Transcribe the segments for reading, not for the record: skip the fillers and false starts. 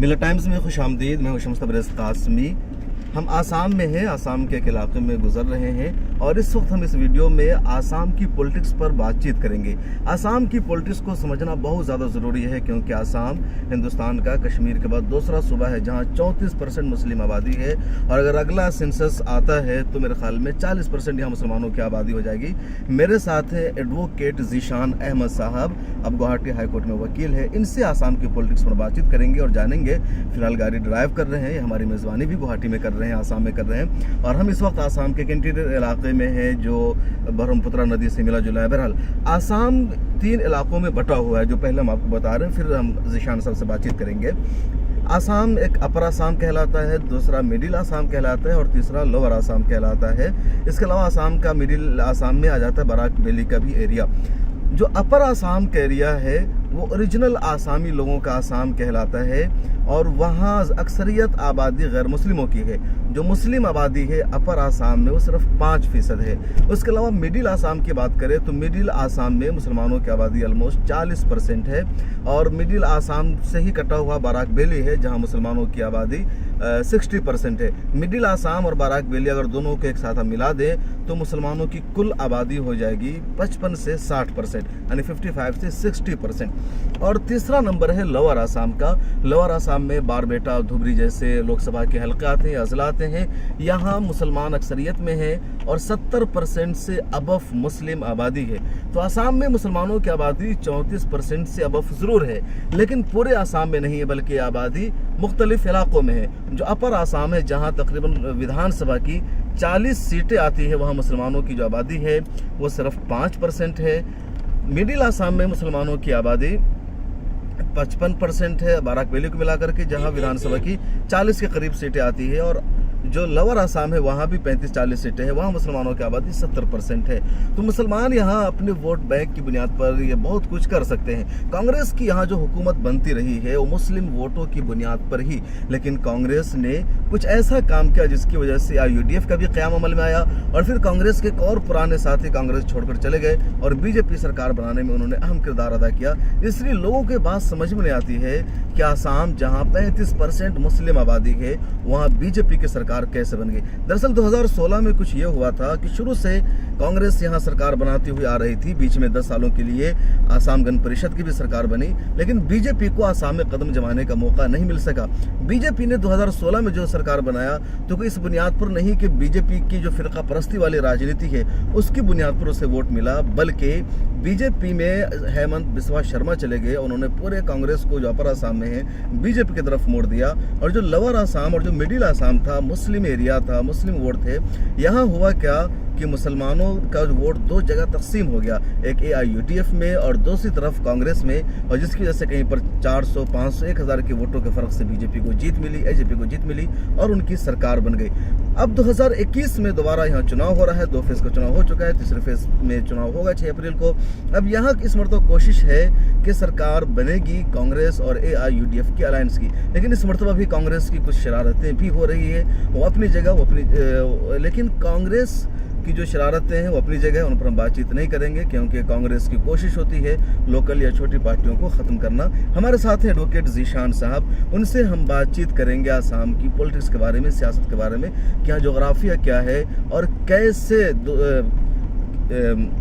मिला टाइम्स में खुश आमदीद। मैं हूं शम्स तबरेज़ कासमी। हम आसाम में हैं, आसाम के एक इलाके में गुजर रहे हैं और इस वक्त हम इस वीडियो में आसाम की पॉलिटिक्स पर बातचीत करेंगे। आसाम की पॉलिटिक्स को समझना बहुत ज़्यादा ज़रूरी है क्योंकि आसाम हिंदुस्तान का कश्मीर के बाद दूसरा सूबा है जहां 34% मुस्लिम आबादी है और अगर अगला सेंसस आता है तो मेरे ख्याल में 40% यहाँ मुसलमानों की आबादी हो जाएगी। मेरे साथ है एडवोकेट ज़ीशान अहमद साहब, अब गुवाहाटी हाई कोर्ट में वकील है। इनसे आसाम की पॉलिटिक्स पर बातचीत करेंगे और जानेंगे। फिलहाल गाड़ी ड्राइव कर रहे हैं, हमारी मेज़बानी भी गुवाहाटी में कर रहे हैं, आसाम में कर रहे हैं और हम इस वक्त आसाम के इंटीरियर इलाके में है जो ब्रह्मपुत्र नदी से मिला जुला है। बहरहाल आसाम 3 इलाकों में बटा हुआ है जो पहले हम आपको बता रहे हैं, फिर हम ज़ीशान साहब से बातचीत करेंगे। आसाम एक अपर आसाम कहलाता है, दूसरा मिडिल आसाम कहलाता है और तीसरा लोअर आसाम कहलाता है। इसके अलावा आसाम का मिडिल आसाम में आ जाता है बराक वैली का भी एरिया। जो अपर आसाम का एरिया है वो ओरिजिनल आसामी लोगों का आसाम कहलाता है और वहाँ अक्सरियत आबादी गैर मुस्लिमों की है। जो मुस्लिम आबादी है अपर आसाम में वो सिर्फ 5% है। उसके अलावा मिडिल आसाम की बात करें तो मिडिल आसाम में मुसलमानों की आबादी ऑलमोस्ट 40% है और मिडिल आसाम से ही कटा हुआ बराक वैली है जहाँ मुसलमानों की आबादी 60% है। मिडिल आसाम और बराक वैली अगर दोनों को एक साथ हम मिला दें तो मुसलमानों की कुल आबादी हो जाएगी 55 से 60%, यानी 55 से 60%। और तीसरा नंबर है लोअर आसाम का। लोअर आसाम में बारबेटा, धुबरी जैसे लोकसभा के हल्के आते हैं, अजला आते हैं। यहाँ मुसलमान अक्सरियत में है और 70% से अबव मुस्लिम आबादी है। तो आसाम में मुसलमानों की आबादी 34% से अबव ज़रूर है, लेकिन पूरे आसाम में नहीं है बल्कि आबादी मुख्तलिफ इलाकों में है। जो अपर आसाम है जहाँ तकरीबन विधानसभा की 40 सीटें आती है वहाँ मुसलमानों की जो आबादी है वो सिर्फ 5% है। मिडिल आसाम में मुसलमानों की आबादी 55% है बराक वैली को मिलाकर के, जहां विधानसभा की 40 के करीब सीटें आती है। और जो लोअर आसाम है वहां भी 35-40 सीटें हैं, वहां मुसलमानों की आबादी 70% है। तो मुसलमान यहां अपने वोट बैंक की बुनियाद पर ये बहुत कुछ कर सकते हैं। कांग्रेस की यहाँ जो हुकूमत बनती रही है वो मुस्लिम वोटों की बुनियाद पर ही, लेकिन कांग्रेस ने कुछ ऐसा काम किया जिसकी वजह से UDF का भी क़याम अमल में आया और फिर कांग्रेस के एक और पुराने साथी कांग्रेस छोड़कर चले गए और बीजेपी सरकार बनाने में उन्होंने अहम किरदार अदा किया। इसलिए लोगों के बात समझ में नहीं आती है कि आसाम जहां 35% मुस्लिम आबादी है वहां बीजेपी की सरकार कैसे बन गई। दरअसल 2016 में कुछ ये हुआ था कि शुरू से कांग्रेस यहां सरकार बनाती हुई आ रही थी। बीच में 10 सालों के लिए आसाम गण परिषद की भी सरकार बनी, लेकिन बीजेपी को आसाम में कदम जमाने का मौका नहीं मिल सका। बीजेपी ने 2016 में जो सरकार बनाया तो कोई इस बुनियाद पर नहीं कि बीजेपी की जो फिरका परस्ती वाली राजनीति है उसकी बुनियाद पर उसे वोट मिला, बल्कि बीजेपी में हेमंत बिस्वा शर्मा चले गए। उन्होंने पूरे कांग्रेस को जो अपर आसाम में है बीजेपी की तरफ मोड़ दिया और जो लोअर आसाम और जो मिडिल आसाम था, मुस्लिम एरिया था, मुस्लिम वोट थे, यहाँ हुआ क्या कि मुसलमानों का जो वोट 2 जगह तकसीम हो गया, एक AIUDF में और दूसरी तरफ कांग्रेस में, और जिसकी वजह से कहीं पर 400, 500, 1000 के वोटों के फर्क से बीजेपी को जीत मिली, AJP को जीत मिली और उनकी सरकार बन गई। अब 2021 में दोबारा यहाँ चुनाव हो रहा है। 2 फेज का चुनाव हो चुका है, तीसरे फेज में चुनाव होगा 6 अप्रैल को। अब यहाँ इस मरतबा कोशिश है कि सरकार बनेगी कांग्रेस और AIUDF की अलायंस की, लेकिन इस मरतबा भी कांग्रेस की कुछ शरारतें भी हो रही है। वो अपनी जगह लेकिन कांग्रेस की जो शरारतें हैं वो अपनी जगह है, उन पर हम बातचीत नहीं करेंगे क्योंकि कांग्रेस की कोशिश होती है लोकल या छोटी पार्टियों को ख़त्म करना। हमारे साथ हैं एडवोकेट ज़ीशान साहब, उनसे हम बातचीत करेंगे आसाम की पॉलिटिक्स के बारे में, सियासत के बारे में, क्या जोग्राफिया क्या है और कैसे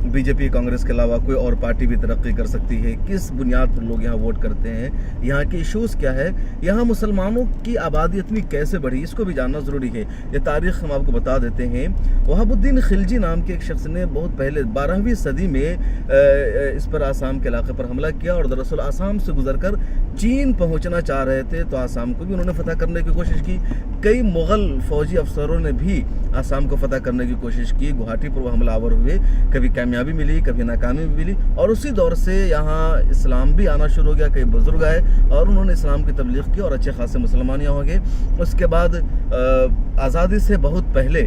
बीजेपी कांग्रेस के अलावा कोई और पार्टी भी तरक्की कर सकती है, किस बुनियाद पर लोग यहाँ वोट करते हैं, यहाँ के इश्यूज़ क्या है, यहाँ मुसलमानों की आबादी इतनी कैसे बढ़ी, इसको भी जानना ज़रूरी है। ये तारीख़ हम आपको बता देते हैं। वहाबुद्दीन खिलजी नाम के एक शख्स ने बहुत पहले 12वीं सदी में इस पर आसाम के इलाके पर हमला किया और दरअसल आसाम से गुजरकर चीन पहुँचना चाह रहे थे, तो आसाम को भी उन्होंने फतह करने की कोशिश की। कई मुग़ल फ़ौजी अफसरों ने भी आसाम को फतह करने की कोशिश की। गुवाहाटी पर वो हमलावर हुए, कभी कामयाबी मिली, कभी नाकामी भी मिली और उसी दौर से यहाँ इस्लाम भी आना शुरू हो गया। कई बुजुर्ग आए और उन्होंने इस्लाम की तबलीग की और अच्छे खासे मुसलमान यहाँ हो गए। उसके बाद आज़ादी से बहुत पहले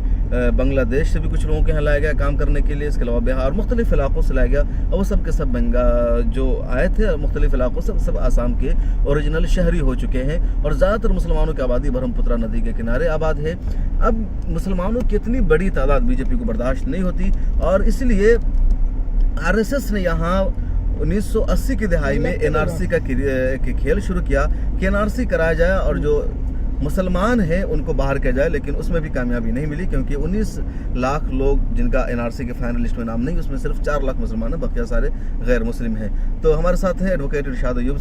बांग्लादेश से भी कुछ लोगों के यहाँ लाया गया काम करने के लिए। इसके अलावा बिहार मुख्तलिफ इलाकों से लाया गया और वो सब के सब जो आए थे मुख्तलिफ इलाकों से, सब आसाम के ओरिजिनल शहरी हो चुके हैं और ज़्यादातर मुसलमानों की आबादी ब्रह्मपुत्र नदी के किनारे आबाद है। अब मुसलमानों की इतनी बड़ी तादाद बीजेपी को बर्दाश्त नहीं होती और इसलिए RSS ने यहाँ 1980 की दहाई में एनआरसी का खेल शुरू किया कि एनआरसी कराया जाए और जो मुसलमान हैं उनको बाहर किया जाए, लेकिन उसमें भी कामयाबी नहीं मिली क्योंकि 19 लाख लोग जिनका एनआरसी के फाइनल लिस्ट में नाम नहीं, उसमें सिर्फ 4 लाख मुसलमान हैं, बाकी सारे गैर मुस्लिम हैं। तो हमारे साथ हैं एडवोकेट इरशाद अयूब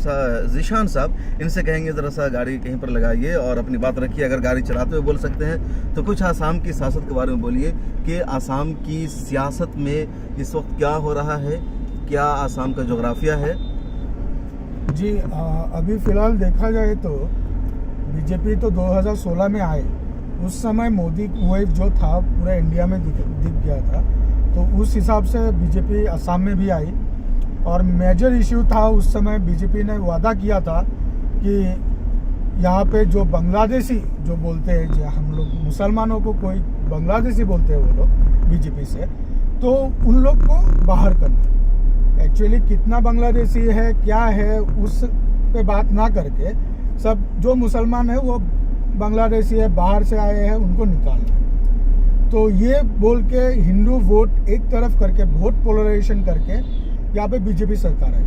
ज़ीशान साहब। इनसे कहेंगे ज़रा सा गाड़ी कहीं पर लगाइए और अपनी बात रखिए, अगर गाड़ी चलाते हुए बोल सकते हैं तो कुछ आसाम की सियासत के बारे में बोलिए कि आसाम की सियासत में इस वक्त क्या हो रहा है, क्या आसाम का जोग्राफिया है। जी अभी फ़िलहाल देखा जाए तो बीजेपी तो 2016 में आए, उस समय मोदी वेव जो था पूरा इंडिया में दिख गया था, तो उस हिसाब से बीजेपी असम में भी आई। और मेजर इश्यू था उस समय बीजेपी ने वादा किया था कि यहाँ पे जो बांग्लादेशी जो बोलते हैं, जो हम लोग मुसलमानों को कोई बांग्लादेशी बोलते हैं वो लोग बीजेपी से, तो उन लोग को बाहर करना। एक्चुअली कितना बांग्लादेशी है क्या है उस पे बात ना करके सब जो मुसलमान है वो बांग्लादेशी है, बाहर से आए हैं, उनको निकालना। तो ये बोल के हिंदू वोट एक तरफ करके वोट पोलराइजेशन करके यहाँ पे बीजेपी सरकार आई।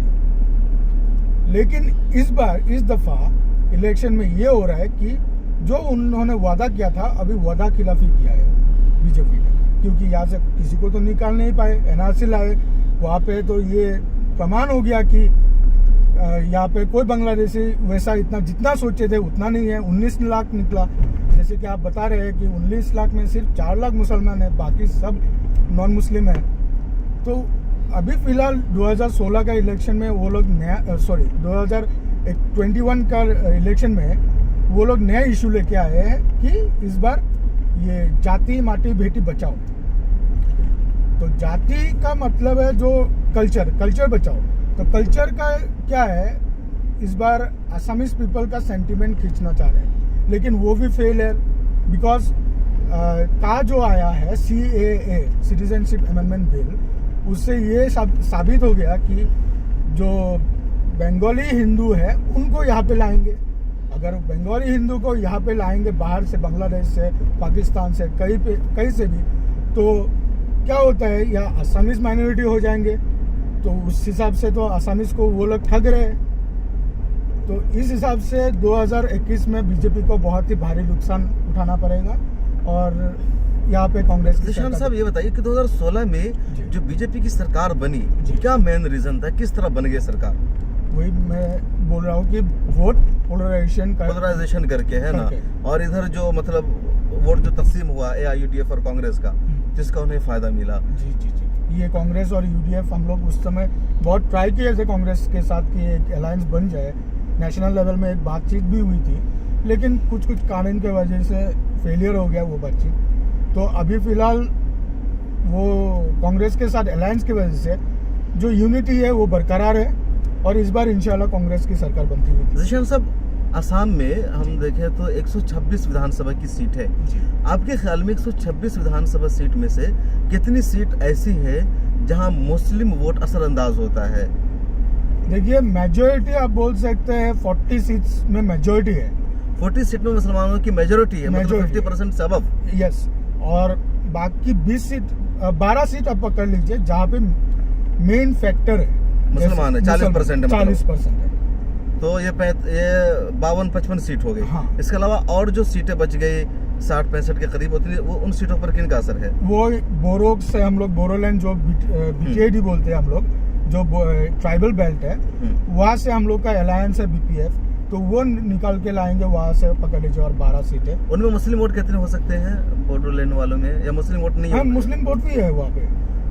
लेकिन इस बार इस दफ़ा इलेक्शन में ये हो रहा है कि जो उन्होंने वादा किया था अभी वादा खिलाफी किया है बीजेपी ने, क्योंकि यहाँ से किसी को तो निकाल नहीं पाए, एनआरसी लाए वहाँ पे, तो ये प्रमाण हो गया कि यहाँ पे कोई बांग्लादेशी वैसा इतना जितना सोचे थे उतना नहीं है। 19 लाख निकला, जैसे कि आप बता रहे हैं कि 19 लाख में सिर्फ 4 लाख मुसलमान है, बाकी सब नॉन मुस्लिम है। तो अभी फ़िलहाल 2016 का इलेक्शन में वो लोग नया 2021 का इलेक्शन में वो लोग नया इशू लेके आए हैं कि इस बार ये जाति माटी बेटी बचाओ। तो जाति का मतलब है जो कल्चर बचाओ। तो कल्चर का क्या है, इस बार असमीज पीपल का सेंटीमेंट खींचना चाह रहे हैं, लेकिन वो भी फेल है बिकॉज का जो आया है CAA सिटीजनशिप अमेंडमेंट बिल, उससे ये साबित हो गया कि जो बंगाली हिंदू है उनको यहाँ पे लाएंगे। अगर बंगाली हिंदू को यहाँ पे लाएंगे बाहर से, बांग्लादेश से, पाकिस्तान से, कहीं से भी, तो क्या होता है यहाँ असमीज माइनॉरिटी हो जाएंगे। तो उस हिसाब से तो असमीज को वो लोग ठग रहे हैं। तो इस हिसाब से 2021 में बीजेपी को बहुत ही भारी नुकसान उठाना पड़ेगा। और यहाँ पे कांग्रेस की ज़ीशान साहब ये बताइए कि 2016 में जो बीजेपी की सरकार बनी, क्या मेन रीजन था, किस तरह बन गई सरकार? वही मैं बोल रहा हूँ कि वोट पोलराइजेशन करके है ना, और इधर जो मतलब वोट जो तकसीम हुआ AIUDF और कांग्रेस का, जिसका उन्हें फायदा मिला। जी ये कांग्रेस और UDF हम लोग उस समय बहुत ट्राई किए थे कांग्रेस के साथ कि एक अलायंस बन जाए, नेशनल लेवल में एक बातचीत भी हुई थी, लेकिन कुछ कारण की वजह से फेलियर हो गया वो बातचीत। तो अभी फ़िलहाल वो कांग्रेस के साथ अलायंस की वजह से जो यूनिटी है वो बरकरार है और इस बार इंशाल्लाह कांग्रेस की सरकार बनती हुई। ज़ीशान साहब, असम में हम देखें तो 126 विधानसभा की सीट है। आपके ख्याल में 126 विधानसभा सीट में से कितनी सीट ऐसी है जहां मुस्लिम वोट असरअंदाज होता है? देखिए मेजोरिटी आप बोल सकते हैं 40 सीट्स में मेजोरिटी है। 40 सीट में मुसलमानों की मेजोरिटी है, मतलब 50% से अबव। यस, और बाकी 12 सीट आप पकड़ लीजिए जहाँ पे मेन फैक्टर है मुसलमान है, 40% है। तो ये 52-55 सीट हो गई। हाँ। इसके अलावा और जो सीटें बच गई 60-65 के करीब होती है, वो उन सीटों पर किन का असर है? वो बोरो से हम लोग बोरोलैंड जो BTAD बोलते हैं हम लोग, जो ट्राइबल बेल्ट है, वहाँ से हम लोग का अलायंस है BPF, तो वो निकाल के लाएंगे वहाँ से, पकड़ लीजिए। और 12 सीटें उनमें मुस्लिम वोट कितने हो सकते हैं बोडोलैंड वालों में, या मुस्लिम वोट नहीं है? मुस्लिम वोट भी है वहाँ पे।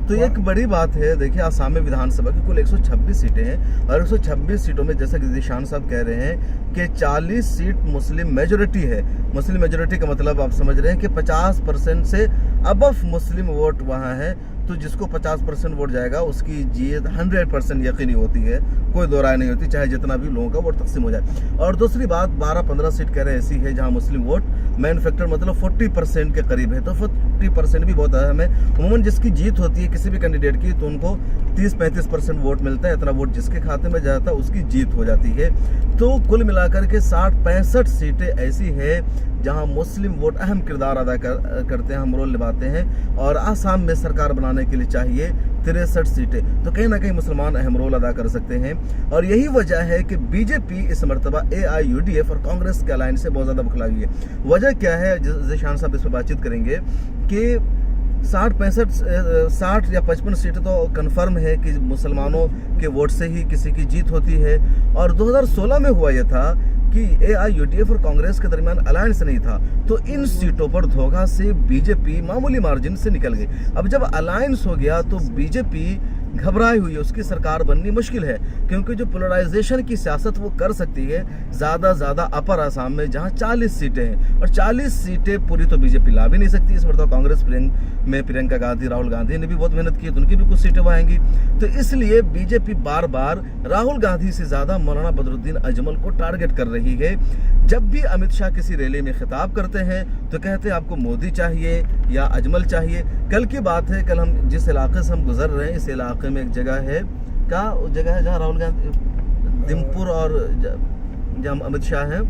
तो एक बड़ी बात है, देखिए आसाम में विधानसभा की कुल 126 सीटें हैं और 126 सीटों में जैसा कि ज़ीशान साहब कह रहे हैं कि 40 सीट मुस्लिम मेजोरिटी है। मुस्लिम मेजोरिटी का मतलब आप समझ रहे हैं कि 50% से अबव मुस्लिम वोट वहाँ है। तो जिसको 50% वोट जाएगा उसकी जीत 100% यकीनी होती है, कोई दो राय नहीं होती, चाहे जितना भी लोगों का वोट तकसीम हो जाए। और दूसरी बात 12-15 सीट कह रहे ऐसी है जहां मुस्लिम वोट मैन फैक्टर मतलब 40% के करीब है। तो 40% भी बहुत अहम है। उमूमन जिसकी जीत होती है किसी भी कैंडिडेट की तो उनको 30-35% वोट मिलता है, इतना वोट जिसके खाते में जाता है उसकी जीत हो जाती है। तो कुल मिलाकर के 60-65 सीटें ऐसी है जहां मुस्लिम वोट अहम किरदार अदा करते हैं, हम रोल निभाते हैं। और आसाम में सरकार बनाने के लिए चाहिए 63 सीटें, तो कहीं ना कहीं मुसलमान अहम रोल अदा कर सकते हैं। और यही वजह है कि बीजेपी इस मरतबा AIUDF और कांग्रेस के अलायंस से बहुत ज़्यादा बखला हुई है। वजह क्या है, ज़ीशान साहब इस पर बातचीत करेंगे कि 60 या 55 सीटें तो कंफर्म है कि मुसलमानों के वोट से ही किसी की जीत होती है। और 2016 में हुआ यह था कि AIUDF और कांग्रेस के दरमियान अलायंस नहीं था, तो इन सीटों पर धोखा से बीजेपी मामूली मार्जिन से निकल गई। अब जब अलायंस हो गया तो बीजेपी घबराई हुई है, उसकी सरकार बननी मुश्किल है, क्योंकि जो पोलराइजेशन की सियासत वो कर सकती है ज़्यादा अपर आसाम में, जहां 40 सीटें हैं, और 40 सीटें पूरी तो बीजेपी ला भी नहीं सकती। इस बार तो कांग्रेस में प्रियंका गांधी, राहुल गांधी ने भी बहुत मेहनत की, तो उनकी भी कुछ सीटें वहाँ आएंगी। तो इसलिए बीजेपी बार बार राहुल गांधी से ज़्यादा मौलाना बदरुद्दीन अजमल को टारगेट कर रही है। जब भी अमित शाह किसी रैली में खिताब करते हैं तो कहते हैं आपको मोदी चाहिए या अजमल चाहिए। कल की बात है, कल हम जिस इलाके से हम गुजर रहे हैं, इस इलाके में एक जगह है, क्या उस जगह है जहाँ राहुल गांधी, दिमपुर, और जहाँ अमित शाह है,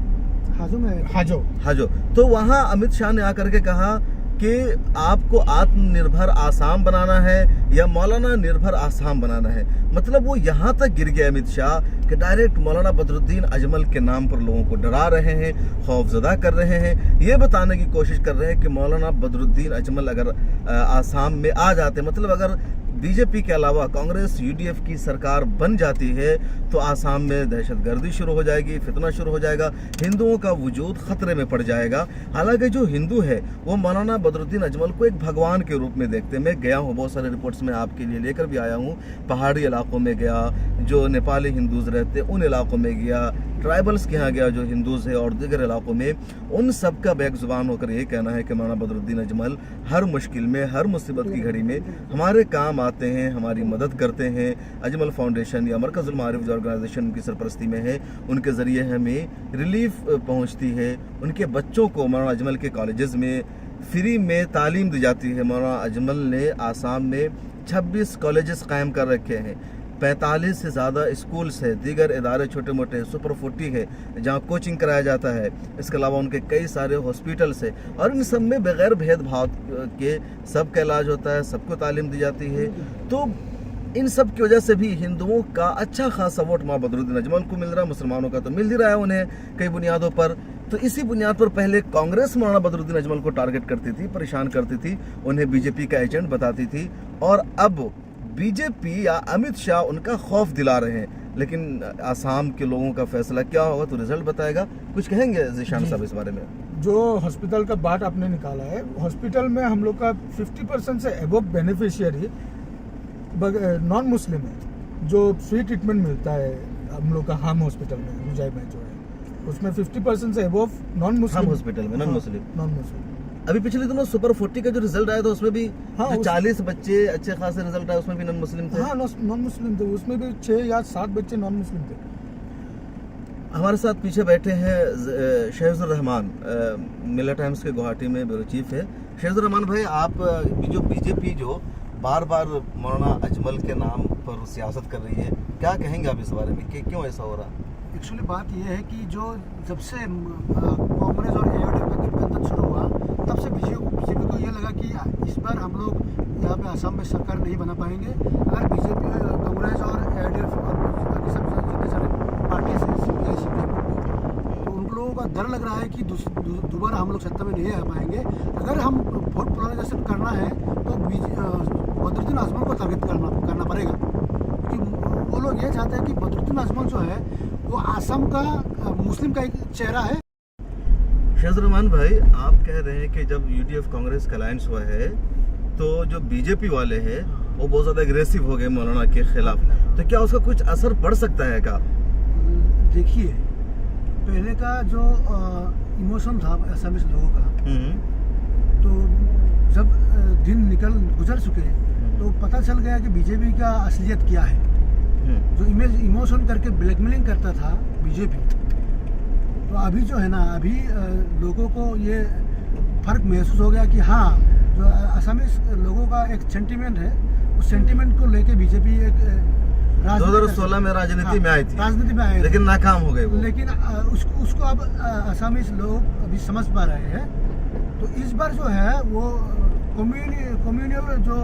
हाजो। तो वहाँ अमित शाह ने आकर के कहा कि आपको आत्मनिर्भर आसाम बनाना है या मौलाना निर्भर आसाम बनाना है। मतलब वो यहाँ तक गिर गया अमित शाह कि डायरेक्ट मौलाना बदरुद्दीन अजमल के नाम पर लोगों को डरा रहे हैं, खौफजदा कर रहे हैं, ये बताने की कोशिश कर रहे हैं कि मौलाना बदरुद्दीन अजमल अगर आसाम में आ जाते, मतलब अगर बीजेपी के अलावा कांग्रेस UDF की सरकार बन जाती है तो आसाम में दहशतगर्दी शुरू हो जाएगी, फितना शुरू हो जाएगा, हिंदुओं का वजूद खतरे में पड़ जाएगा। हालांकि जो हिंदू है वो मौलाना बदरुद्दीन अजमल को एक भगवान के रूप में देखते हैं। मैं गया हूँ, बहुत सारे रिपोर्ट्स में आपके लिए लेकर भी आया हूँ, पहाड़ी इलाकों में गया, जो नेपाली हिंदूज रहते उन इलाकों में गया, ट्राइबल्स के यहाँ गया जो हिंदूज है, और दीगर इलाकों में, उन सब का बैक जुबान होकर यही कहना है कि मौलाना बदरुद्दीन अजमल हर मुश्किल में, हर मुसीबत की घड़ी में हमारे काम आते हैं, हमारी मदद करते हैं। अजमल फाउंडेशन या मरकजुल मारिफ जो ऑर्गेनाइजेशन उनकी सरपरस्ती में है, उनके ज़रिए हमें रिलीफ पहुंचती है। उनके बच्चों को मौलाना अजमल के कॉलेजेस में फ्री में तालीम दी जाती है। मौलाना अजमल ने आसाम में 26 कॉलेजेस कायम कर रखे हैं, 45 से ज़्यादा स्कूल्स है, दीगर इदारे छोटे मोटे, सुपर 40 है जहाँ कोचिंग कराया जाता है। इसके अलावा उनके कई सारे हॉस्पिटल्स है, और इन सब में बगैर भेदभाव के सबका इलाज होता है, सबको तालीम दी जाती है। तो इन सब की वजह से भी हिंदुओं का अच्छा खासा वोट मौलाना बदरुद्दीन अजमल को मिल रहा है, मुसलमानों का तो मिल ही रहा है उन्हें कई बुनियादों पर। तो इसी बुनियाद पर पहले कांग्रेस मौलाना बदरुद्दीन अजमल को टारगेट करती थी, परेशान करती थी, उन्हें बीजेपी का एजेंट बताती थी, और अब बीजेपी या अमित शाह उनका खौफ दिला रहे हैं। लेकिन आसाम के लोगों का फैसला क्या होगा तो रिजल्ट बताएगा। कुछ कहेंगे ज़ीशान साहब इस बारे में? जो हॉस्पिटल का बात आपने निकाला है, हॉस्पिटल में हम लोग का 50% से एबव बेनिफिशियरी नॉन मुस्लिम है। जो फ्री ट्रीटमेंट मिलता है हम लोग का हम हॉस्पिटल में, रुजाई में जो है, उसमें 50% से एबव नॉन मुस्लिम हॉस्पिटल में, नॉन मुस्लिम। अभी पिछले दिनों सुपर 40 का जो रिजल्ट आया था उसमें भी 40 बच्चे अच्छे खासे रिजल्ट आए, उसमें भी नॉन मुस्लिम थे। हाँ, नॉन मुस्लिम थे, उसमें भी 6 या 7 बच्चे नॉन मुस्लिम थे। हमारे साथ पीछे बैठे हैं शहजुर रहमान, मिला टाइम्स के गुवाहाटी में ब्यूरो चीफ है। शहजुर रहमान भाई, आप जो बीजेपी जो बार बार मौलाना अजमल के नाम पर सियासत कर रही है, क्या कहेंगे आप इस बारे में कि क्यों ऐसा हो रहा है? एक्चुअली बात यह है कि जो जब से कांग्रेस और AIUDF का गठबंधन शुरू हुआ, तब से बीजेपी को ये लगा कि इस बार हम लोग यहाँ पे आसाम में सरकार नहीं बना पाएंगे। अगर बीजेपी, कांग्रेस और AIUDF और बाकी सब जितने सारे पार्टी से CPI तो उन लोगों का डर लग रहा है कि दोबारा हम लोग सत्ता में नहीं आ पाएंगे। अगर हम वोट पोलराइजेशन करना है तो बदरुद्दीन अजमल को टारगेट करना पड़ेगा, क्योंकि वो लोग ये चाहते हैं कि बदरुद्दीन अजमल जो है वो आसाम का मुस्लिम का एक चेहरा है। शहजुर रहमान भाई, आप कह रहे हैं कि जब UDF कांग्रेस का अलायंस हुआ है तो जो बीजेपी वाले हैं वो बहुत ज़्यादा एग्रेसिव हो गए मौलाना के खिलाफ, तो क्या उसका कुछ असर पड़ सकता है क्या? देखिए, पहले का जो इमोशन था असमीज लोगों का, तो जब दिन गुजर चुके तो पता चल गया कि बीजेपी का असलियत क्या है। जो इमोशन करके ब्लैकमेलिंग करता था बीजेपी, तो अभी जो है ना, अभी लोगों को ये फर्क महसूस हो गया कि हाँ, जो असमीज लोगों का एक सेंटीमेंट है, उस सेंटीमेंट को लेके बीजेपी एक 2016 में राजनीति में आई थी, राजनीति में आए थे। लेकिन नाकाम हो गए वो। लेकिन उसको अब असमीज लोग अभी समझ पा रहे हैं। तो इस बार जो है वो कम्युनल जो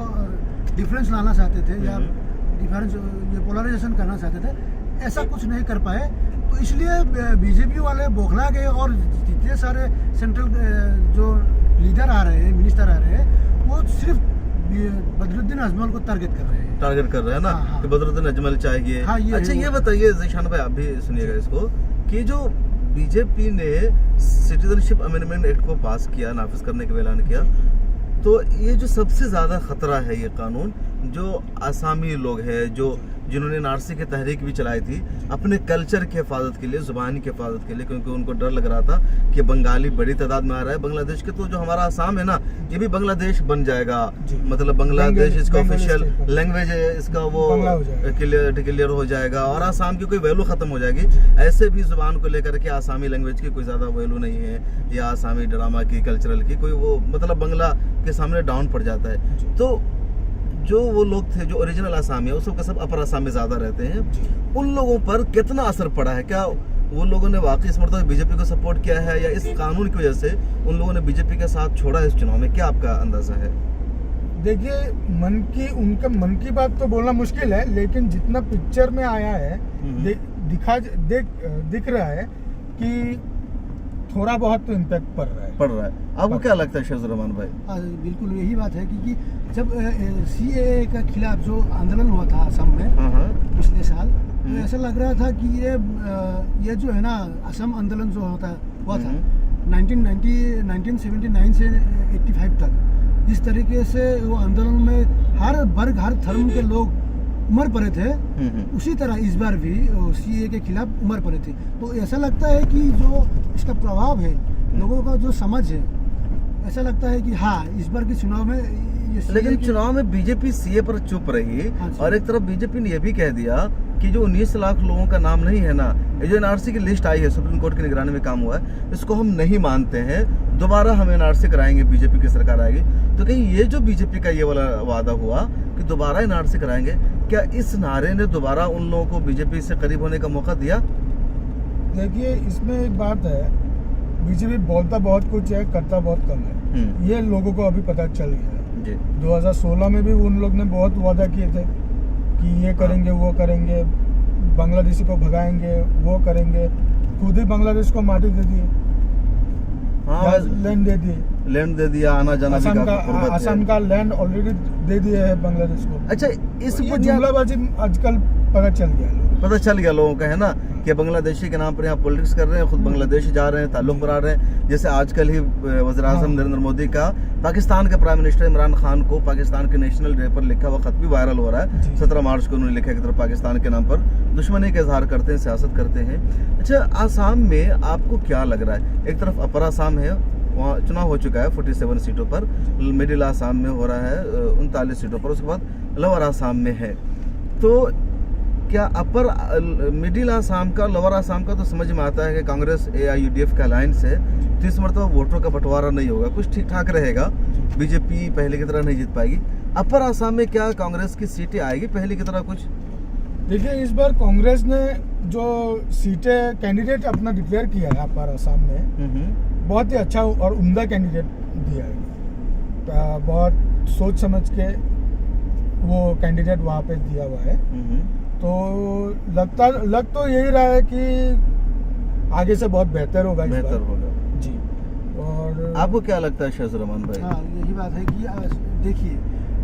डिफरेंस लाना चाहते थे या डिफरेंस ये पोलराइजेशन करना चाहते थे, ऐसा कुछ नहीं कर पाए। तो इसलिए बीजेपी वाले बौखला गए और जितने सारे सेंट्रल जो लीडर आ रहे हैं, मिनिस्टर आ रहे हैं, वो सिर्फ बदरुद्दीन अजमल को टारगेट कर रहे हैं ना। हाँ। कि बदरुद्दीन अजमल चाहिए। हाँ, अच्छा ये बताइए जीशान भाई, आप भी सुनिएगा इसको, कि जो बीजेपी ने सिटीजनशिप अमेंडमेंट एक्ट को पास किया, नाफिज करने का ऐलान किया, तो ये जो सबसे ज्यादा खतरा है ये कानून, जो आसामी लोग हैं, जो जिन्होंने एनआरसी की तहरीक भी चलाई थी अपने कल्चर की हिफाजत के लिए, जुबान की हिफाजत के लिए, क्योंकि उनको डर लग रहा था कि बंगाली बड़ी तादाद में आ रहा है बांग्लादेश के, तो जो हमारा आसाम है ना, ये भी बांग्लादेश बन जाएगा। मतलब बांग्लादेश इसका ऑफिशियल लैंग्वेज है, इसका वो क्लियर हो जाएगा और आसाम की कोई वैल्यू खत्म हो जाएगी। ऐसे भी जुबान को लेकर के आसामी लैंग्वेज की कोई ज्यादा वैल्यू नहीं है, या आसामी ड्रामा की, कल्चरल की कोई वो, मतलब बंगला के सामने डाउन पड़ जाता है। तो जो वो लोग थे जो ओरिजिनल आसामी है, उसको सब अपर आसाम में ज्यादा रहते हैं, उन लोगों पर कितना असर पड़ा है? क्या वो लोगों ने वाकई इस मरतबा बीजेपी को सपोर्ट किया है, या इस कानून की वजह से उन लोगों ने बीजेपी के साथ छोड़ा इस चुनाव में? क्या आपका अंदाजा है? देखिए, उनका मन की बात तो बोलना मुश्किल है, लेकिन जितना पिक्चर में आया है दिख रहा है कि थोड़ा बहुत तो इम्पैक्ट पड़ रहा है। आपको क्या लगता है शेखुर रहमान भाई? बिल्कुल यही बात है, क्योंकि जब सीएए के खिलाफ जो आंदोलन हुआ था असम में पिछले साल, तो ऐसा लग रहा था कि ये जो है ना, असम आंदोलन जो हुआ था 1979 से 85 तक, इस तरीके से वो आंदोलन में हर वर्ग, हर धर्म के लोग उमड़ पड़े थे। उसी तरह इस बार भी सीए के खिलाफ उमड़ पड़े थे। तो ऐसा लगता है कि जो इसका प्रभाव है, लोगों का जो समझ है, ऐसा लगता है कि हाँ, इस बार के चुनाव में लेकिन चुनाव में बीजेपी सीए पर चुप रही। हाँ, और एक तरफ बीजेपी ने यह भी कह दिया कि जो 19 लाख लोगों का नाम नहीं है ना, ये जो एनआरसी की लिस्ट आई है, सुप्रीम कोर्ट की निगरानी में काम हुआ है, इसको हम नहीं मानते हैं, दोबारा हम एनआरसी कराएंगे, बीजेपी की सरकार आएगी। तो कहीं ये जो बीजेपी का ये वाला वादा हुआ कि दोबारा एनआरसी कराएंगे, क्या इस नारे ने दोबारा उन लोगों को बीजेपी से करीब होने का मौका दिया? देखिए, इसमें एक बात है, बीजेपी बोलता बहुत कुछ है, करता बहुत कम है। ये लोगों को अभी पता चल गया है। 2016 में भी उन लोग ने बहुत वादा किए थे कि ये करेंगे, वो करेंगे, बांग्लादेशी को भगाएंगे, वो करेंगे, खुद ही बांग्लादेश को माटी दे दिए। हाँ, लैंड दे दिया, आना जाना असम का लैंड ऑलरेडी दे दिया है बांग्लादेश को। अच्छा, इस जुमलाबाजी आजकल पता चल गया लोगों का, है ना, कि बांग्लादेशी के नाम पर यहाँ पॉलिटिक्स कर रहे हैं, खुद बांग्लादेश जा रहे हैं, ताल्लुक बना रहे हैं। जैसे आजकल ही वज़ीर-ए-आज़म नरेंद्र मोदी का पाकिस्तान के प्राइम मिनिस्टर इमरान खान को पाकिस्तान के नेशनल डे पर लिखा हुआ खत भी वायरल हो रहा है। 17 मार्च को उन्होंने लिखा कि तरफ पाकिस्तान के नाम पर दुश्मनी का इजहार करते हैं, सियासत करते हैं। अच्छा, आसाम में आपको क्या लग रहा है? एक तरफ अपर आसाम है, वहाँ चुनाव हो चुका है 47 सीटों पर, मिडिल आसाम में हो रहा है 39 सीटों पर, उसके बाद लोअर आसाम में है। तो क्या अपर मिडिल आसाम का, लोअर आसाम का तो समझ में आता है कि कांग्रेस AIUDF का अलायंस है, तो इस मरतबा वोटों का बंटवारा नहीं होगा, कुछ ठीक ठाक रहेगा, बीजेपी पहले की तरह नहीं जीत पाएगी। अपर आसाम में क्या कांग्रेस की सीटें आएगी पहले की तरह कुछ? देखिए, इस बार कांग्रेस ने जो सीटें कैंडिडेट अपना डिक्लेयर किया है अपर आसाम में, बहुत ही अच्छा और उम्दा कैंडिडेट दिया है। बहुत सोच समझ के वो कैंडिडेट वहाँ पे दिया हुआ है। तो लग तो यही रहा है कि आगे से बहुत बेहतर होगा जी। और आपको क्या लगता है शेखुर रहमान भाई? हाँ, यही बात है कि देखिए,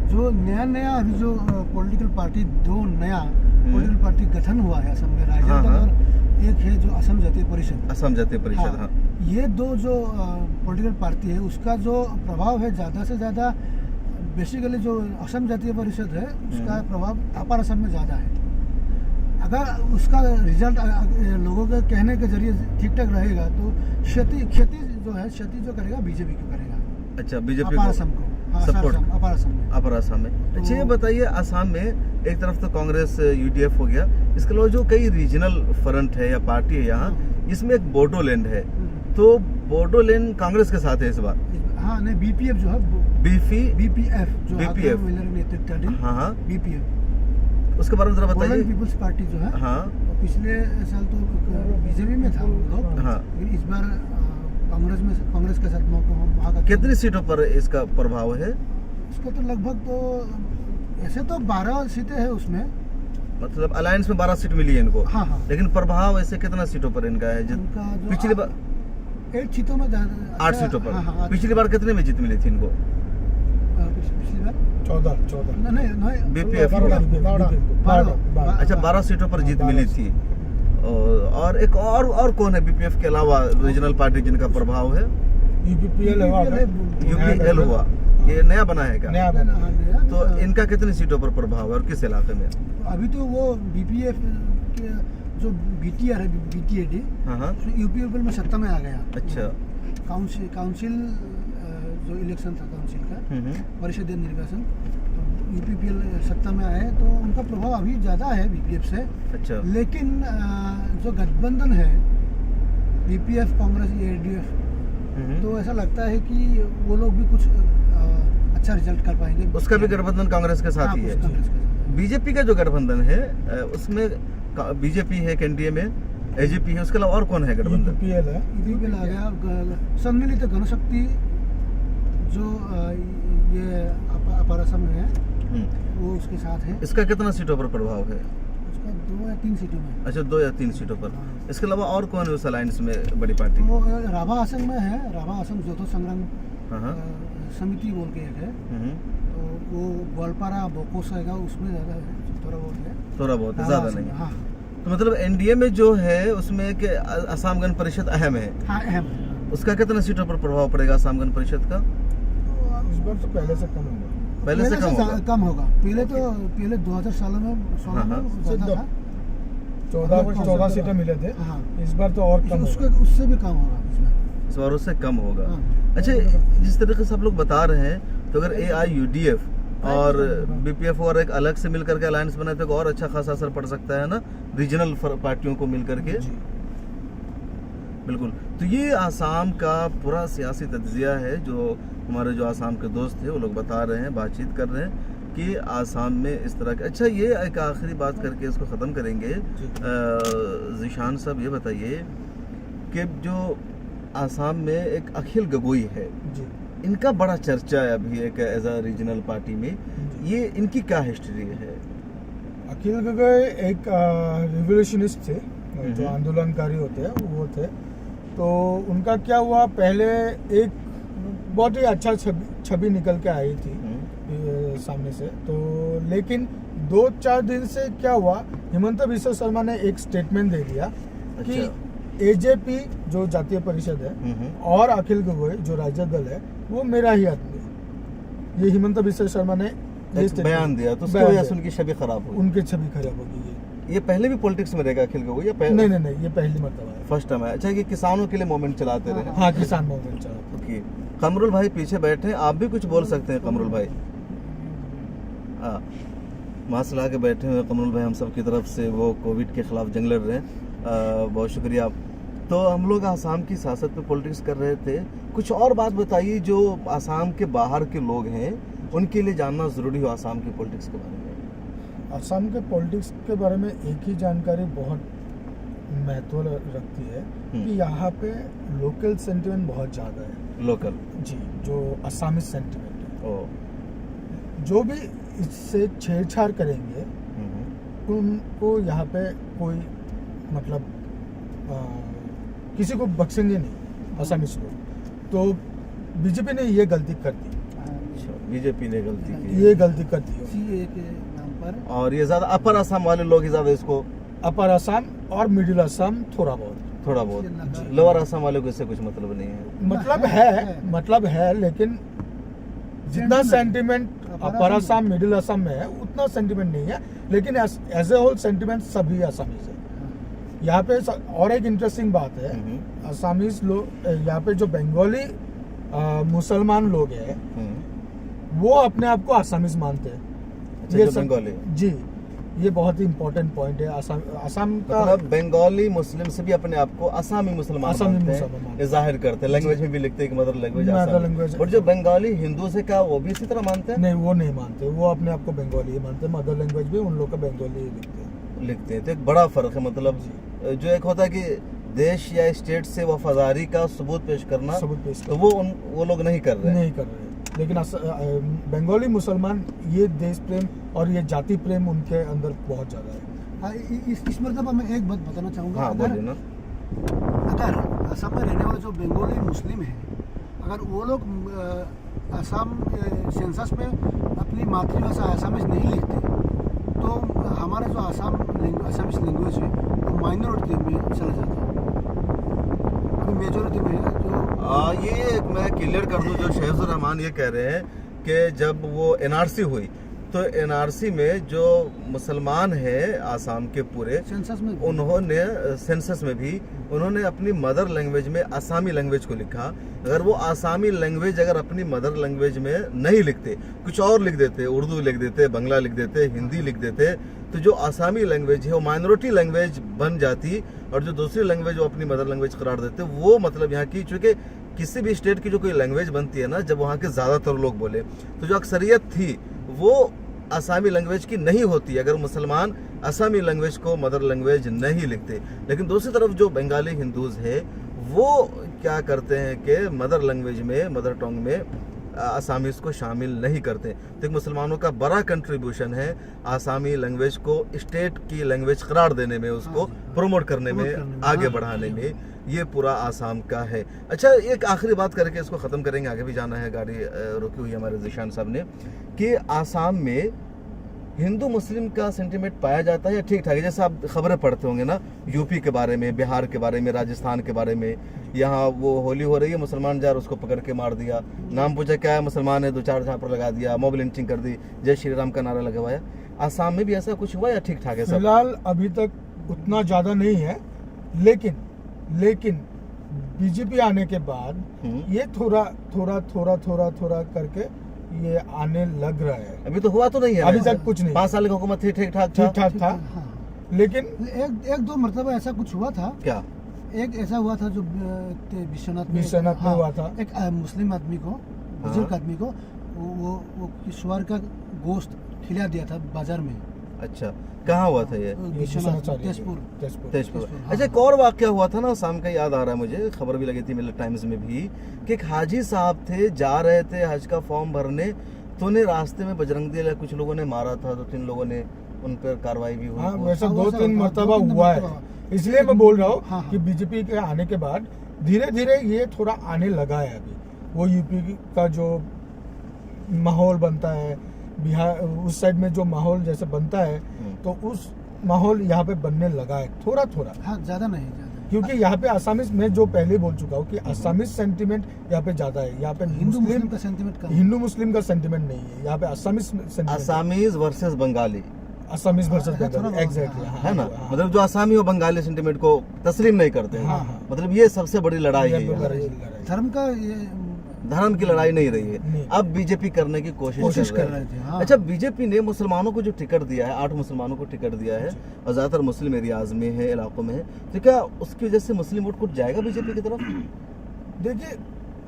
जो नया अभी जो पॉलिटिकल पार्टी, दो नया पॉलिटिकल पार्टी गठन हुआ है असम में, राजद दल और एक है जो असम जातीय परिषद। हाँ, ये दो जो पॉलिटिकल पार्टी है, उसका जो प्रभाव है ज़्यादा से ज़्यादा, बेसिकली जो असम जातीय परिषद है, उसका प्रभाव अपर असम में ज़्यादा है। अगर उसका रिजल्ट लोगों के कहने के जरिए ठीक ठाक रहेगा, तो क्षति जो करेगा बीजेपी को करेगा। अच्छा, बीजेपी अपर असम को सपोर्ट, अपर असम में। अच्छा, ये बताइए, असम में एक तरफ तो कांग्रेस UDF हो गया, इसके अलावा जो कई रीजनल फ्रंट है या पार्टी है यहाँ, इसमें एक बोडोलैंड है, तो बोडोलैंड कांग्रेस के साथ है इस बार? हाँ, नहीं, BPF जो है, BPF जो BPF, हाँ, BPF उसके बारे में जरा पोलैंड बताइए। पीपल्स पार्टी जो है, हाँ और पिछले साल तो बीजेपी में था वो लोग, हाँ। लेकिन इस बार कांग्रेस के साथ वहाँ का कितनी सीटों पर इसका प्रभाव है? इसका तो लगभग तो ऐसे तो 12 सीटें हैं उसमें। मतलब अलायंस में 12 सीट मिली है इनको, हाँ हाँ, लेकिन प्रभाव ऐसे कितना सीटों पर इनका है? उनका जो पिछली बार 8 सीटों में 8 सीटों पर। हाँ हाँ, पिछली बार कितने में जीत मिली थी इनको? पिछली बार 14 नहीं बीपीएफ को। 12 अच्छा 12 सीटों पर जीत मिली थी। और एक और कौन है बीपीएफ के अलावा रीजनल पार्टी जिनका प्रभाव है? यूपीपीएल यूपीएल हुआ, ये नया बना है क्या? नया बना। तो इनका कितनी सीटों पर प्रभाव है और किस इलाके में? अभी तो वो बीपीएफ के जो बीटीआर है, बीटीएडी, हाँ हाँ, यूपीएल में सत्ता में आ गया। अच्छा। काउंसिल जो इलेक्शन था काउंसिल का, हम्म। परिषदीय निर्वाचन, तो यूपीपीएल सत्ता में आए तो उनका प्रभाव अभी ज़्यादा है बीपीएफ से। अच्छा। लेकिन जो गठबंधन है बीपीएफ कांग्रेस एडीएफ, तो ऐसा लगता है कि वो लोग भी कुछ अच्छा रिजल्ट कर पाएंगे। उसका भी गठबंधन कांग्रेस के साथ ही है। कांग्रेस के साथ। बीजेपी का जो गठबंधन है उसमें बीजेपी है, एनडीए में एजीपी है, उसके अलावा और कौन है गठबंधन? यूपीपीएल है। यूपीपीएल आ गया, सम्मिलित जनशक्ति जो ये अपर असम में है, वो उसके साथ है। इसका कितना सीटों पर प्रभाव है? उसका 2 या 3 सीटों में। अच्छा 2 या 3 सीटों पर। हाँ। इसके अलावा और कौन है उस अलायंस में बड़ी पार्टी? वो राभा असम में है, राभा असम जोतो संग्राम हाँ हाँ। समिति बोल के एक है, तो वो ग्वालपारा बोकोस है, उसमें ज़्यादा है, थोड़ा बहुत है, थोड़ा बहुत है, राभा ज्यादा असम नहीं। में, हाँ तो मतलब एनडीए में जो है उसमें के असम गण परिषद अहम है, हाँ अहम है। उसका कितना सीटों पर प्रभाव पड़ेगा असम गण परिषद का? इस बार तो पहले से कम होगा। पहले से कम होगा। कम होगा। पहले 2016 में हाँ। ज़्यादा था, 14 सीटें मिले थे। हाँ, इस बार तो और कम उसके होगा। उससे भी कम होगा इस बार। इस बार उससे कम होगा। हाँ। अच्छा, जिस तरीके से आप लोग बता रहे हैं, तो अगर AIUDF और बीपीएफ और एक अलग से मिलकर के अलायंस बनाए तो और अच्छा खासा असर पड़ सकता है ना, रीजनल पार्टियों को मिलकर के। बिल्कुल। तो ये आसाम का पूरा सियासी तज्जिया है जो हमारे जो आसाम के दोस्त थे वो लोग बता रहे हैं, बातचीत कर रहे हैं कि आसाम में इस तरह के। अच्छा, ये एक आखिरी बात करके इसको ख़त्म करेंगे। ज़ीशान साहब ये बताइए कि जो आसाम में एक अखिल गगोई है, जी। इनका बड़ा चर्चा है अभी एक एज अ रीजनल पार्टी में, ये इनकी क्या हिस्ट्री है? अखिल गगोई एक रिवोल्यूशनिस्ट थे, जो आंदोलनकारी होते हैं वो थे। तो उनका क्या हुआ, पहले एक बहुत ही अच्छा छवि निकल के आई थी सामने से, तो लेकिन 2-4 दिन से क्या हुआ, हिमंता बिस्वा शर्मा ने एक स्टेटमेंट दे दिया कि AJP जो जातीय परिषद है और अखिल गगोई जो राज्य दल है वो मेरा ही आदमी है। ये हिमंता बिस्वा शर्मा ने बयान दिया, तो उसकी वजह से उनकी छवि खराब हुई। उनकी छवि खराब होगी। ये पहले भी पॉलिटिक्स में रहेगा अखिल गगोई या नहीं, ये पहली मरतबा है, फर्स्ट टाइम है? अच्छा, ये किसानों के लिए मूवमेंट चलाते रहे। हाँ, किसान मूवमेंट चला। ओके, कमरुल भाई पीछे बैठे हैं, आप भी कुछ बोल सकते हैं कमरुल भाई। मास्क लगा के बैठे हुए कमरुल भाई, हम सब की तरफ से वो कोविड के खिलाफ जंग लड़ रहे हैं। बहुत शुक्रिया आप। तो हम लोग आसाम की सियासत पे पॉलिटिक्स कर रहे थे, कुछ और बात बताइए जो आसाम के बाहर के लोग हैं उनके लिए जानना ज़रूरी हो आसाम की पॉलिटिक्स के बारे में। आसाम के पॉलिटिक्स के बारे में एक ही जानकारी बहुत महत्व रखती है कि यहाँ पे लोकल सेंटिमेंट बहुत ज़्यादा है। लोकल जी, जो आसामी सेंटिमेंट है, जो भी इससे छेड़छाड़ करेंगे उनको यहाँ पे कोई मतलब किसी को बख्शेंगे नहीं आसामी लोग। तो बीजेपी ने ये गलती कर दी। बीजेपी ने गलती की, ये गलती कर दी CAA के नाम पर, और ये ज्यादा अपर असम वाले लोग ही ज्यादा इसको, अपर असम और मिडिल असम थोड़ा बहुत, लोअर असम वाले को इससे कुछ मतलब नहीं है। मतलब है, लेकिन जितना सेंटिमेंट अपर असम मिडिल असम में है उतना सेंटिमेंट नहीं है, लेकिन एज ए होल सेंटिमेंट सभी आसामीज है यहाँ पे। और एक इंटरेस्टिंग बात है, आसामीज लोग यहाँ पे जो बंगाली मुसलमान लोग हैं वो अपने आप को आसामीज मानते हैं। अच्छा, जो बंगाली जी, ये बहुत ही इम्पोर्टेंट पॉइंट है। असम का मतलब बंगाली मुस्लिम से भी अपने आप को आसामी मुसलमान आसामी मानते मुसलमान हैं, मानते ये जाहिर करते हैं, लैंग्वेज में भी लिखते हैं कि मदर लैंग्वेज मदर आसामी। लैंग्वेज। और जो बंगाली हिंदू से क्या वो भी इसी तरह मानते हैं? नहीं, वो नहीं मानते, वो अपने आप को बंगाली ही मानते हैं, मदर लैंग्वेज भी उन लोग का बंगाली ही लिखते हैं। तो एक बड़ा फर्क है, मतलब जो एक होता है कि देश या स्टेट से वफादारी का सबूत पेश करना, सबूत पेश तो वो लोग नहीं कर रहे हैं। नहीं कर रहे हैं। लेकिन बंगाली मुसलमान ये देश प्रेम और ये जाति प्रेम उनके अंदर बहुत ज़्यादा है। हाँ, इस मरतबा मैं एक बात बताना चाहूँगा। हाँ बोलिए ना। अगर असम में रहने वाले जो बंगाली मुस्लिम हैं, अगर वो लोग असम सेंसस में अपनी मातृभाषा आसामीज नहीं लिखते, तो हमारा जो आसामीज लैंग्वेज है वो माइनॉरिटी में चला जाता है, अभी मेजोरिटी में है। जो ये मैं क्लियर कर दूं, जो शहजुर रहमान ये कह रहे हैं कि जब वो एनआरसी हुई तो एनआरसी में जो मुसलमान हैं आसाम के पूरे, सेंसस में उन्होंने सेंसस में भी उन्होंने अपनी मदर लैंग्वेज में आसामी लैंग्वेज को लिखा। अगर वो आसामी लैंग्वेज अगर अपनी मदर लैंग्वेज में नहीं लिखते, कुछ और लिख देते, उर्दू लिख देते, बंगला लिख देते, हिंदी लिख देते, तो जो आसामी लैंग्वेज है वो माइनॉरिटी लैंग्वेज बन जाती, और जो दूसरी लैंग्वेज वो अपनी मदर लैंग्वेज करार देते। वो मतलब यहाँ की, चूँकि किसी भी स्टेट की जो कोई लैंग्वेज बनती है ना, जब वहाँ के ज़्यादातर लोग बोले तो जो अक्सरियत थी वो आसामी लैंग्वेज की नहीं होती अगर मुसलमान आसामी लैंग्वेज को मदर लैंग्वेज नहीं लिखते। लेकिन दूसरी तरफ जो बंगाली हिंदूज है वो क्या करते हैं कि मदर लैंग्वेज में, मदर टंग में आसामीज को शामिल नहीं करते। तो मुसलमानों का बड़ा कंट्रीब्यूशन है आसामी लैंग्वेज को स्टेट की लैंग्वेज करार देने में, उसको प्रमोट करने में, आगे बढ़ाने में, ये पूरा आसाम का है। अच्छा, एक आखिरी बात करके इसको ख़त्म करेंगे, आगे भी जाना है, गाड़ी रुकी हुई है हमारे जिशान साहब ने, कि आसाम में हिंदू मुस्लिम का सेंटीमेंट पाया जाता है या ठीक ठाक है? जैसे आप खबरें पढ़ते होंगे ना, यूपी के बारे में, बिहार के बारे में, राजस्थान के बारे में, यहाँ वो होली हो रही है, मुसलमान जा रहे उसको पकड़ के मार दिया, नाम पूछा क्या है, मुसलमान है, 2-4 झांपर लगा दिया, मॉब लिंचिंग कर दी, जय श्री राम का नारा लगवाया। आसाम में भी ऐसा कुछ हुआ या ठीक ठाक है सब? फिलहाल अभी तक उतना ज़्यादा नहीं है, लेकिन बीजेपी आने के बाद ये थोड़ा करके ये आने लग रहा है। अभी तो हुआ तो नहीं है, अभी तक कुछ नहीं। 5 साल की हुकूमत थी, ठीक ठाक था। हाँ। लेकिन एक दो मरतबा ऐसा कुछ हुआ था। क्या? एक ऐसा हुआ था जो विश्वनाथ में हुआ था। एक मुस्लिम आदमी को, बुजुर्ग आदमी को वो सुअर का गोश्त खिला दिया था बाजार में। अच्छा, कहाँ हुआ था ये? तेजपुर। अच्छा, एक और वाकया हुआ था ना शाम का, याद आ रहा है मुझे, खबर भी लगी थी मिलत टाइम्स में भी, कि एक हाजी साहब थे, जा रहे थे हज का फॉर्म भरने, तो उन्हें रास्ते में बजरंग दल कुछ लोगों ने मारा था, 2-3 लोगों ने उन पर कार्रवाई भी हुई। हाँ, वैसा 2-3 मरतबा हुआ है। इसलिए मैं बोल रहा हूँ कि बीजेपी के आने के बाद धीरे धीरे ये थोड़ा आने लगा है। अभी वो यूपी का जो माहौल बनता है, बिहार उस साइड में जो माहौल जैसे बनता है, तो उस माहौल यहाँ पे बनने लगा है थोड़ा। हाँ, ज़्यादा नहीं, क्योंकि यहाँ पे आसामीज, मैं जो पहले बोल चुका हूँ कि आसामीज सेंटीमेंट यहाँ पे ज्यादा है। यहाँ पे हिंदू मुस्लिम का सेंटीमेंट कम, हिंदू मुस्लिम का सेंटीमेंट नहीं है यहाँ पे। Assamese versus Bengali, Assamese versus Bengali, exactly, है ना? मतलब जो आसामी और बंगाली सेंटीमेंट को तस्लीम नहीं करते हैं। मतलब ये सबसे बड़ी लड़ाई है, धर्म की लड़ाई नहीं रही है। अब बीजेपी करने की कोशिश कर रही है। अच्छा, बीजेपी ने मुसलमानों को जो टिकट दिया है, 8 मुसलमानों को टिकट दिया है, और ज्यादातर मुस्लिम एरियाज में है, इलाकों में है, तो क्या उसकी वजह से मुस्लिम वोट कुछ जाएगा बीजेपी की तरफ? देखिए,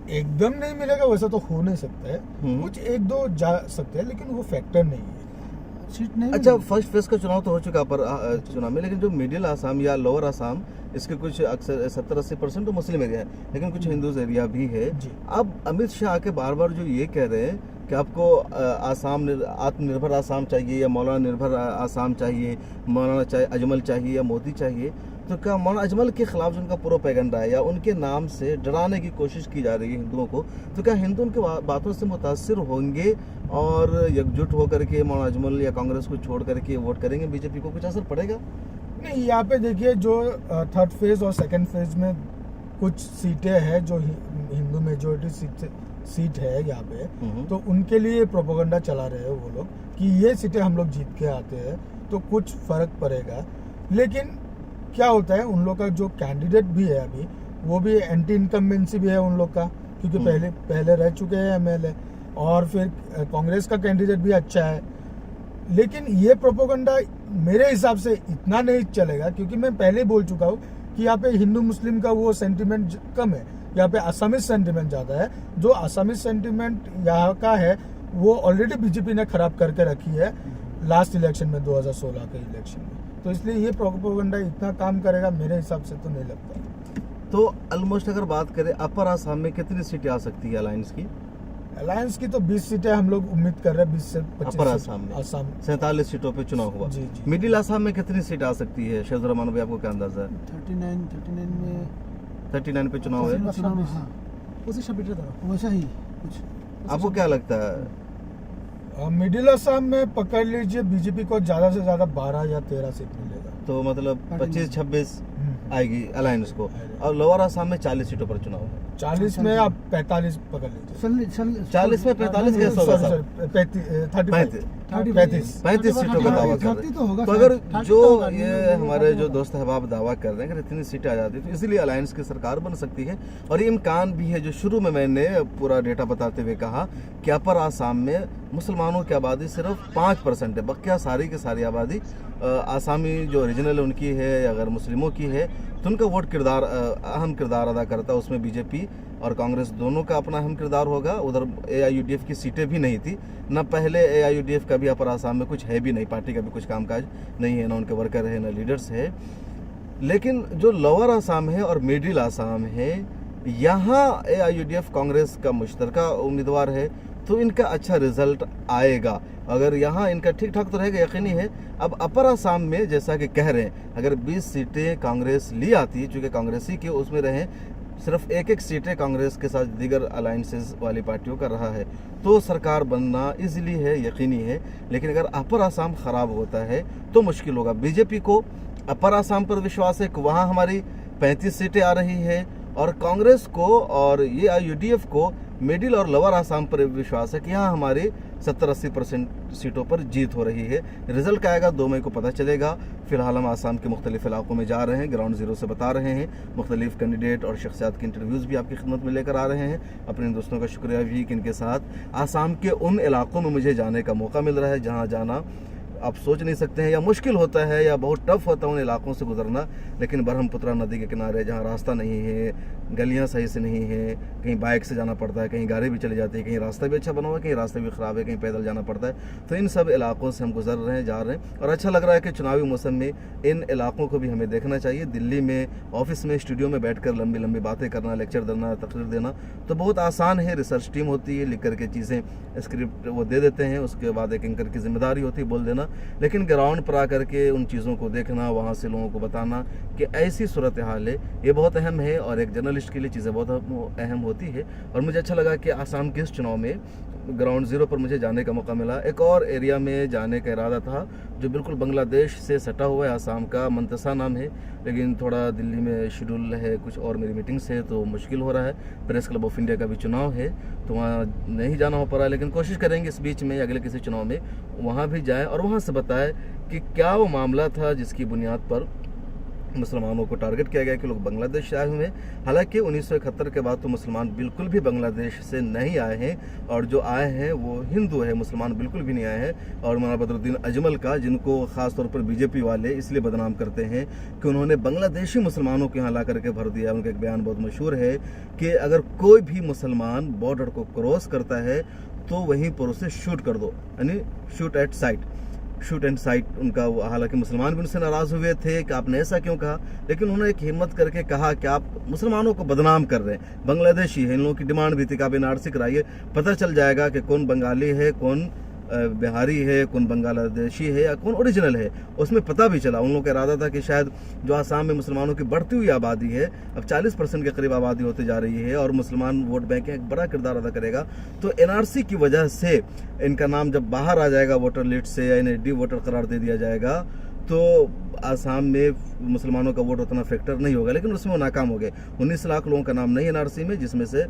एकदम नहीं मिलेगा वैसा तो हो नहीं सकता है, कुछ 1-2 जा सकते हैं, लेकिन वो फैक्टर नहीं है, सीट नहीं। अच्छा, फर्स्ट फेज का चुनाव तो हो चुका पर चुनाव में, लेकिन जो मिडिल आसाम या लोअर आसाम, इसके कुछ अक्सर 70-80% तो मुस्लिम एरिया है, लेकिन कुछ हिंदूज एरिया भी है। अब अमित शाह के बार बार जो ये कह रहे हैं कि आपको आसाम आत्मनिर्भर आसाम चाहिए, या मौलाना निर्भर आसाम चाहिए, मौलाना अजमल चाहिए, या मोदी चाहिए, तो क्या मौलाना अजमल के खिलाफ जो उनका प्रोपेगेंडा है या उनके नाम से डराने की कोशिश की जा रही है हिंदुओं को, तो क्या हिंदू उनके बातों से मुतासिर होंगे और एकजुट होकर के मौलाना अजमल या कांग्रेस को छोड़ करके वोट करेंगे बीजेपी को? कुछ असर पड़ेगा? नहीं, यहाँ पे देखिए, जो 3rd फेज और 2nd फेज में कुछ सीटें हैं जो हिंदू मेजोरिटी सीट है यहाँ पे, तो उनके लिए प्रोपेगेंडा चला रहे हैं वो लोग कि ये सीटें हम लोग जीत के आते हैं तो कुछ फर्क पड़ेगा। लेकिन क्या होता है, उन लोग का जो कैंडिडेट भी है अभी, वो भी एंटी इनकम्बेंसी भी है उन लोग का, क्योंकि पहले रह चुके हैं एमएलए, और फिर कांग्रेस का कैंडिडेट भी अच्छा है। लेकिन ये प्रोपेगेंडा मेरे हिसाब से इतना नहीं चलेगा, क्योंकि मैं पहले बोल चुका हूँ कि यहाँ पे हिंदू मुस्लिम का वो सेंटिमेंट कम है, यहाँ पे असमिस सेंटिमेंट ज़्यादा है। जो असमिस सेंटिमेंट यहाँ का है वो ऑलरेडी बीजेपी ने खराब करके रखी है लास्ट इलेक्शन में, 2016 के इलेक्शन में। तो इसलिए ये प्रोपेगेंडा इतना काम करेगा मेरे हिसाब से तो नहीं लगता। तो ऑलमोस्ट अगर बात करें अपर आसाम में कितनी सीटें आ सकती है अलायंस की? अलायंस की तो 20 सीटें हम लोग उम्मीद कर रहे हैं, 20 से 25 अपर आसाम में आसाम 47 सीटों पे चुनाव हुआ। जी, जी। मिडिल आसाम में कितनी सीट आ सकती है शेख रहमान भाई, आपको क्या अंदाजा है? 39 में 39 पे चुनाव है। चुनाव में, हाँ वैसा ही कुछ। आपको क्या लगता है? मिडिल आसाम में पकड़ लीजिए बीजेपी को ज्यादा से ज्यादा 12 या 13 सीट मिलेगा। तो मतलब 25-26 हम्म। आएगी अलायंस को। और लोअर आसाम में 40 सीटों पर चुनाव है। 40 में आप 45 पकड़ लीजिए। 40 में 45 कैसे होगा साहब? 35 सीटों का दावा कर रहे 30 तो होगा हैं। तो अगर 30 जो तो होगा, ये हमारे जो दोस्त अहबाब दावा कर रहे हैं कि इतनी सीटें आ जाती तो इसीलिए अलायंस की सरकार बन सकती है। और ये इम्कान भी है, जो शुरू में मैंने पूरा डेटा बताते हुए कहा कि अपर आसाम में मुसलमानों की आबादी सिर्फ 5% है, बकिया सारी की सारी आबादी आसामी जो ओरिजिनल है उनकी है, अगर मुस्लिमों की है तो उनका वोट किरदार अहम किरदार अदा करता है। उसमें बीजेपी और कांग्रेस दोनों का अपना अहम किरदार होगा। उधर AIUDF की सीटें भी नहीं थी, न पहले AIUDF का भी अपर आसाम में कुछ है भी नहीं, पार्टी का भी कुछ कामकाज नहीं है, ना उनके वर्कर है, ना लीडर्स है। लेकिन जो लोअर आसाम है और मिडिल आसाम है, यहाँ AIUDF कांग्रेस का मुश्तरका उम्मीदवार है, तो इनका अच्छा रिजल्ट आएगा। अगर यहाँ इनका ठीक ठाक तो रहेगा, यकीनी है। अब अपर आसाम में जैसा कि कह रहे हैं, अगर 20 सीटें कांग्रेस ली आती, चूँकि कांग्रेसी के उसमें रहे सिर्फ एक सीटें कांग्रेस के साथ दीगर अलायंसेस वाली पार्टियों का रहा है, तो सरकार बनना इजीली है, यकीनी है। लेकिन अगर अपर आसाम खराब होता है तो मुश्किल होगा। बीजेपी को अपर आसाम पर विश्वास है कि वहाँ हमारी 35 सीटें आ रही है, और कांग्रेस को और AIUDF को मिडिल और लोअर आसाम पर विश्वास है कि यहाँ हमारी 70-80% सीटों पर जीत हो रही है। रिजल्ट क्या आएगा 2 मई को पता चलेगा। फिलहाल हम आसाम के मुख्तलिफ इलाकों में जा रहे हैं, ग्राउंड जीरो से बता रहे हैं, मुख्तलिफ कैंडिडेट और शख्सियात के इंटरव्यूज़ भी आपकी खिदमत में लेकर आ रहे हैं। अपने दोस्तों का शुक्रिया भी कि इनके साथ आसाम के उन इलाकों में मुझे जाने का मौका मिल रहा है जहाँ जाना आप सोच नहीं सकते हैं, या मुश्किल होता है या बहुत टफ होता है उन इलाकों से गुजरना। लेकिन ब्रह्मपुत्रा नदी के किनारे जहाँ रास्ता नहीं है, गलियाँ सही से नहीं है, कहीं बाइक से जाना पड़ता है, कहीं गाड़ी भी चली जाती है, कहीं रास्ता भी अच्छा बना हुआ है, कहीं रास्ता भी ख़राब है, कहीं पैदल जाना पड़ता है। तो इन सब इलाकों से हम गुजर रहे हैं, जा रहे हैं, और अच्छा लग रहा है कि चुनावी मौसम में इन इलाकों को भी हमें देखना चाहिए। दिल्ली में ऑफिस में स्टूडियो में बैठ कर लंबी लंबी बातें करना, लेक्चर देना, तकरीर देना तो बहुत आसान है। रिसर्च टीम होती है, लिख करके चीज़ें स्क्रिप्ट वो दे देते हैं, उसके बाद एक एंकर की जिम्मेदारी होती है बोल देना। लेकिन ग्राउंड पर आकर के उन चीज़ों को देखना, वहाँ से लोगों को बताना कि ऐसी सूरत हाल है, ये बहुत अहम है। और एक जर्नलिस्ट के लिए चीज़ें बहुत अहम होती है। और मुझे अच्छा लगा कि आसाम के इस चुनाव में ग्राउंड ज़ीरो पर मुझे जाने का मौका मिला। एक और एरिया में जाने का इरादा था जो बिल्कुल बांग्लादेश से सटा हुआ है, आसाम का मंतसा नाम है, लेकिन थोड़ा दिल्ली में शेड्यूल है, कुछ और मेरी मीटिंग्स है तो मुश्किल हो रहा है। प्रेस क्लब ऑफ इंडिया का भी चुनाव है तो वहाँ नहीं जाना हो पा रहा है, लेकिन कोशिश करेंगे इस बीच में या अगले किसी चुनाव में वहाँ भी जाएँ और वहाँ से बताएं कि क्या वो मामला था जिसकी बुनियाद पर मुसलमानों को टारगेट किया गया कि लोग बांग्लादेश से आए हुए हैं। हालांकि 1971 के बाद तो मुसलमान बिल्कुल भी बांग्लादेश से नहीं आए हैं, और जो आए हैं वो हिंदू है, मुसलमान बिल्कुल भी नहीं आए हैं। और मौलाना बदरुद्दीन अजमल का, जिनको ख़ास तौर पर बीजेपी वाले इसलिए बदनाम करते हैं कि उन्होंने बांग्लादेशी मुसलमानों को यहाँ ला करके भर दिया। उनका एक बयान बहुत मशहूर है कि अगर कोई भी मुसलमान बॉर्डर को क्रॉस करता है तो वहीं पर उसे शूट कर दो, यानी shoot at site, shoot and site उनका। हालांकि मुसलमान भी उनसे नाराज़ हुए थे कि आपने ऐसा क्यों कहा, लेकिन उन्होंने एक हिम्मत करके कहा कि आप मुसलमानों को बदनाम कर रहे हैं, बांग्लादेशी है। इन लोगों की डिमांड भी थी कि आप NRC कराइए, पता चल जाएगा कि कौन बंगाली है, कौन बिहारी है, कौन बांग्लादेशी है या कौन ओरिजिनल है। उसमें पता भी चला। उन लोगों का इरादा था कि शायद जो आसाम में मुसलमानों की बढ़ती हुई आबादी है, अब 40% के करीब आबादी होती जा रही है, और मुसलमान वोट बैंक का एक बड़ा किरदार अदा करेगा, तो NRC की वजह से इनका नाम जब बाहर आ जाएगा वोटर लिस्ट से या इन्हें डी वोटर करार दे दिया जाएगा तो आसाम में मुसलमानों का वोट उतना फैक्टर नहीं होगा। लेकिन उसमें वो नाकाम हो गए। 19 लाख लोगों का नाम नहीं NRC में, जिसमें से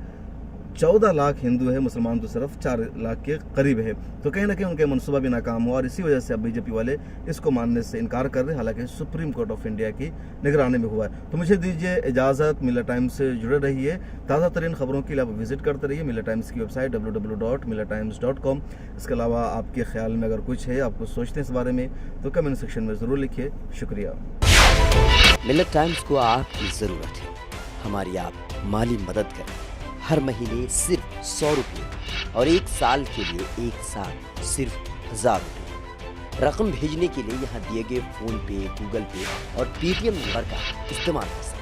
14 लाख हिंदू है, मुसलमान तो सिर्फ 4 लाख के करीब है। तो कहीं ना कहीं उनके मनसूबा भी नाकाम हुआ और इसी वजह से अब बीजेपी वाले इसको मानने से इनकार कर रहे हैं, हालांकि सुप्रीम कोर्ट ऑफ इंडिया की निगरानी में हुआ है। तो मुझे दीजिए इजाज़त, मिलर टाइम्स से जुड़े रहिए। ताज़ा तरीन खबरों के लिए आप विजिट करते रहिए मिलर टाइम्स की वेबसाइट www.millertimes.com। इसके अलावा आपके ख्याल में अगर कुछ है, आप कुछ सोचते हैं इस बारे में, तो कमेंट सेक्शन में ज़रूर लिखिए। शुक्रिया। मिलर टाइम्स को आपकी ज़रूरत है, हमारी आप माली मदद करें। हर महीने सिर्फ 100 रुपये और 1 साल के लिए एक साथ सिर्फ 1000 रुपये। रकम भेजने के लिए यहाँ दिए गए फ़ोन पे, गूगल पे और पेटीएम नंबर का इस्तेमाल कर सकते हैं।